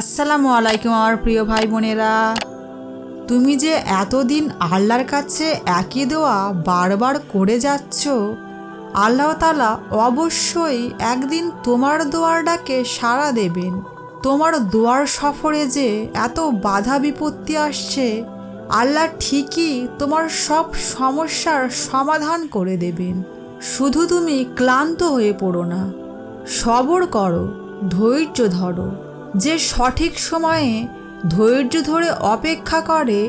আসসালামু আলাইকুম আমার প্রিয় ভাই বোনেরা। তুমি যে এতদিন আল্লাহর কাছে একই দোয়া বারবার করে যাচ্ছ, আল্লাহ তাআলা অবশ্যই একদিন তোমার দোয়ার ডাকে সাড়া দেবেন। তোমার দোয়ার সফরে যে এত বাধা বিপত্তি আসছে, আল্লাহ ঠিকই তোমার সব সমস্যার সমাধান করে দেবেন। শুধু তুমি ক্লান্ত হয়ে পড়ো না, সবর করো, ধৈর্য ধরো। যে সঠিক সময়ে ধৈর্য ধরে অপেক্ষা করে,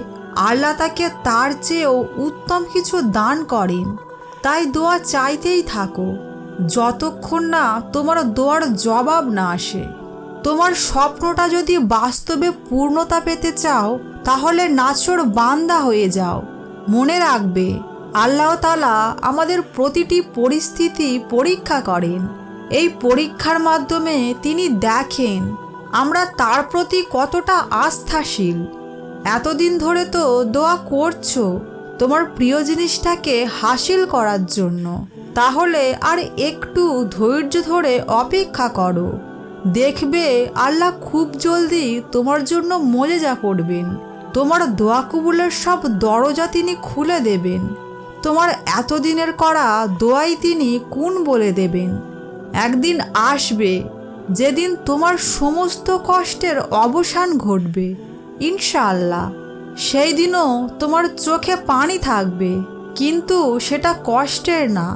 আল্লাহ তাকে তার চেয়েও উত্তম কিছু দান করেন। তাই দোয়া চাইতেই থাকো যতক্ষণ না তোমার দোয়ার জবাব না আসে। তোমার স্বপ্নটা যদি বাস্তবে পূর্ণতা পেতে চাও, তাহলে নাছোড় বান্দা হয়ে যাও। মনে রাখবে, আল্লাহ তাআলা আমাদের প্রতিটি পরিস্থিতি পরীক্ষা করেন। এই পরীক্ষার মাধ্যমে তিনি দেখেন আমরা তার প্রতি কতটা আস্থাশীল। এতদিন ধরে তো দোয়া করছো তোমার প্রিয় জিনিসটাকে হাসিল করার জন্য, তাহলে আর একটু ধৈর্য ধরে অপেক্ষা করো। দেখবে আল্লাহ খুব জলদি তোমার জন্য মোজেজা করবেন। তোমার দোয়া কবুলের সব দরজা তিনি খুলে দেবেন। তোমার এতদিনের করা দোয়াই তিনি কুন বলে দেবেন। একদিন আসবে যেদিন তোমার সমস্ত কষ্টের অবসান ঘটবে ইনশাআল্লাহ। সেই দিনও তোমার চোখে পানি থাকবে, কিন্তু সেটা কষ্টের না,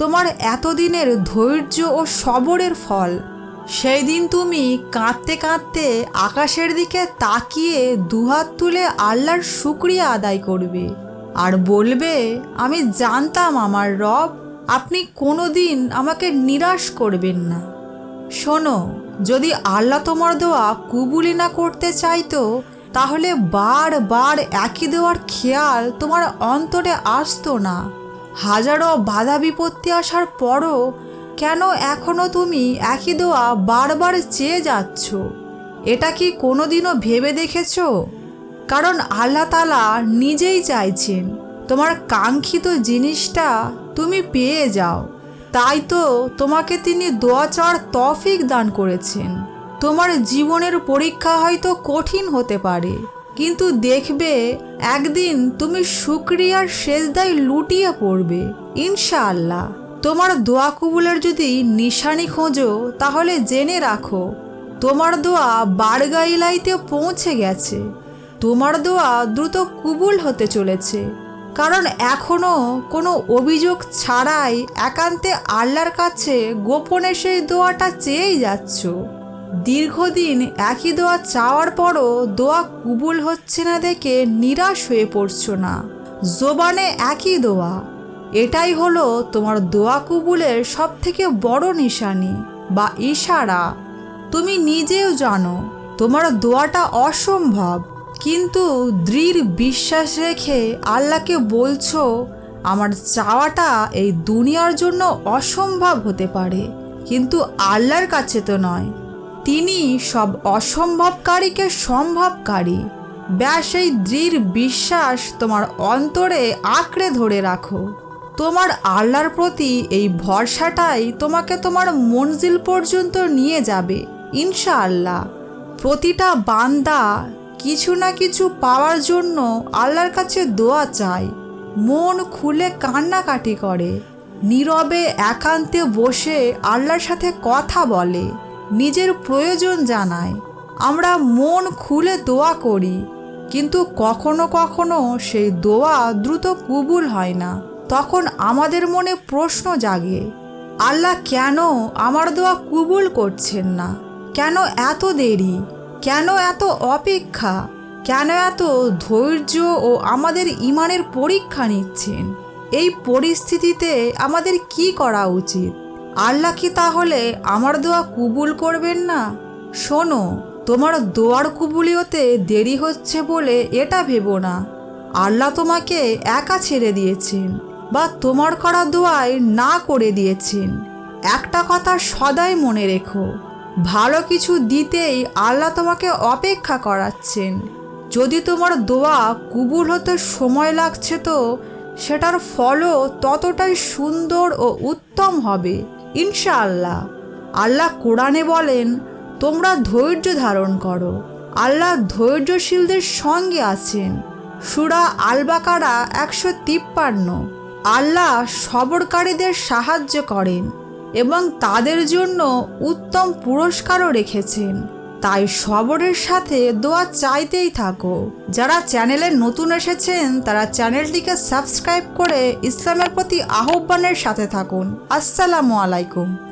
তোমার এতদিনের ধৈর্য ও সবরের ফল। সেই দিন তুমি কাঁদতে কাঁদতে আকাশের দিকে তাকিয়ে দুহাত তুলে আল্লাহর শুকরিয়া আদায় করবে আর বলবে, আমি জানতাম আমার রব আপনি কোনো দিন আমাকে নিরাশ করবেন না। শোনো, যদি আল্লাহ তোমার দোয়া কবুলি না করতে চাইতো, তাহলে বারবার একই দেওয়ার খেয়াল তোমার অন্তরে আসতো না। হাজারো বাধা বিপত্তি আসার পরও কেন এখনও তুমি একই দোয়া বারবার চেয়ে যাচ্ছ? এটা কি কোনোদিনও ভেবে দেখেছো? কারণ আল্লাহ তাআলা নিজেই চাইছেন তোমার কাঙ্ক্ষিত জিনিসটা তুমি পেয়ে যাও। তাই তো তোমাকে তিনি দোয়া চাওয়ার তৌফিক দান করেছেন। তোমার জীবনের পরীক্ষা হয়তো কঠিন হতে পারে, কিন্তু দেখবে একদিন তুমি শুকরিয়ার সেজদায় লুটিয়ে পড়বে ইনশাআল্লাহ। তোমার দোয়া কবুলের যদি নিশানি খোঁজো, তাহলে জেনে রাখো তোমার দোয়া বারগাইলাইতে পৌঁছে গেছে। তোমার দোয়া দ্রুত কবুল হতে চলেছে, কারণ এখনও কোনো অভিযোগ ছাড়াই একান্তে আল্লাহর কাছে গোপনে সেই দোয়াটা চেয়েই যাচ্ছ। দীর্ঘদিন একই দোয়া চাওয়ার পরও দোয়া কবুল হচ্ছে না দেখে নিরাশ হয়ে পড়ছো না। জবানে একই দোয়া, এটাই হলো তোমার দোয়া কবুলের সবথেকে বড় নিশানি বা ইশারা। তুমি নিজেও জানো তোমার দোয়াটা অসম্ভব, কিন্তু দৃঢ় বিশ্বাস রেখে আল্লাহকে বলছো, আমার চাওয়াটা এই দুনিয়ার জন্য অসম্ভব হতে পারে, কিন্তু আল্লাহর কাছে তো নয়। তিনি সব অসম্ভবকারীকে সম্ভবকারী। ব্যাস এই দৃঢ় বিশ্বাস তোমার অন্তরে আঁকড়ে ধরে রাখো। তোমার আল্লাহর প্রতি এই ভরসাটাই তোমাকে তোমার মঞ্জিল পর্যন্ত নিয়ে যাবে ইনশাআল্লাহ। প্রতিটা বান্দা কিছু না কিছু পাওয়ার জন্য আল্লাহর কাছে দোয়া চায়, মন খুলে কান্নাকাটি করে, নীরবে একান্তে বসে আল্লাহর সাথে কথা বলে, নিজের প্রয়োজন জানায়। আমরা মন খুলে দোয়া করি, কিন্তু কখনো কখনো সেই দোয়া দ্রুত কবুল হয় না। তখন আমাদের মনে প্রশ্ন জাগে, আল্লাহ কেন আমার দোয়া কবুল করছেন না? কেন এত দেরি? কেন এত অপেক্ষা? কেন এত ধৈর্য ও আমাদের ঈমানের পরীক্ষা নিচ্ছেন? এই পরিস্থিতিতে আমাদের কি করা উচিত? আল্লাহ কি তাহলে আমার দোয়া কবুল করবেন না? শোনো, তোমার দোয়ার কবুলিয়তে দেরি হচ্ছে বলে এটা ভেবো না আল্লাহ তোমাকে একা ছেড়ে দিয়েছেন বা তোমার করা দোয়ায় না করে দিয়েছেন। একটা কথা সদাই মনে রেখো, ভালো কিছু দিতেই আল্লাহ তোমাকে অপেক্ষা করাচ্ছেন। যদি তোমার দোয়া কবুল হতে সময় লাগছে, তো সেটার ফলও ততটাই সুন্দর ও উত্তম হবে ইনশাআল্লাহ। আল্লাহ কোরআনে বলেন, তোমরা ধৈর্য ধারণ করো, আল্লাহ ধৈর্যশীলদের সঙ্গে আছেন। সূরা আল বাকারা 153। আল্লাহ সবরকারীদের সাহায্য করেন এবং তাদের জন্য উত্তম পুরস্কারও রেখেছেন। তাই সবরের সাথে দোয়া চাইতেই থাকো। যারা চ্যানেলে নতুন এসেছেন তারা চ্যানেলটিকে সাবস্ক্রাইব করে ইসলামের প্রতি আহ্বানের সাথে থাকুন। আসসালামু আলাইকুম।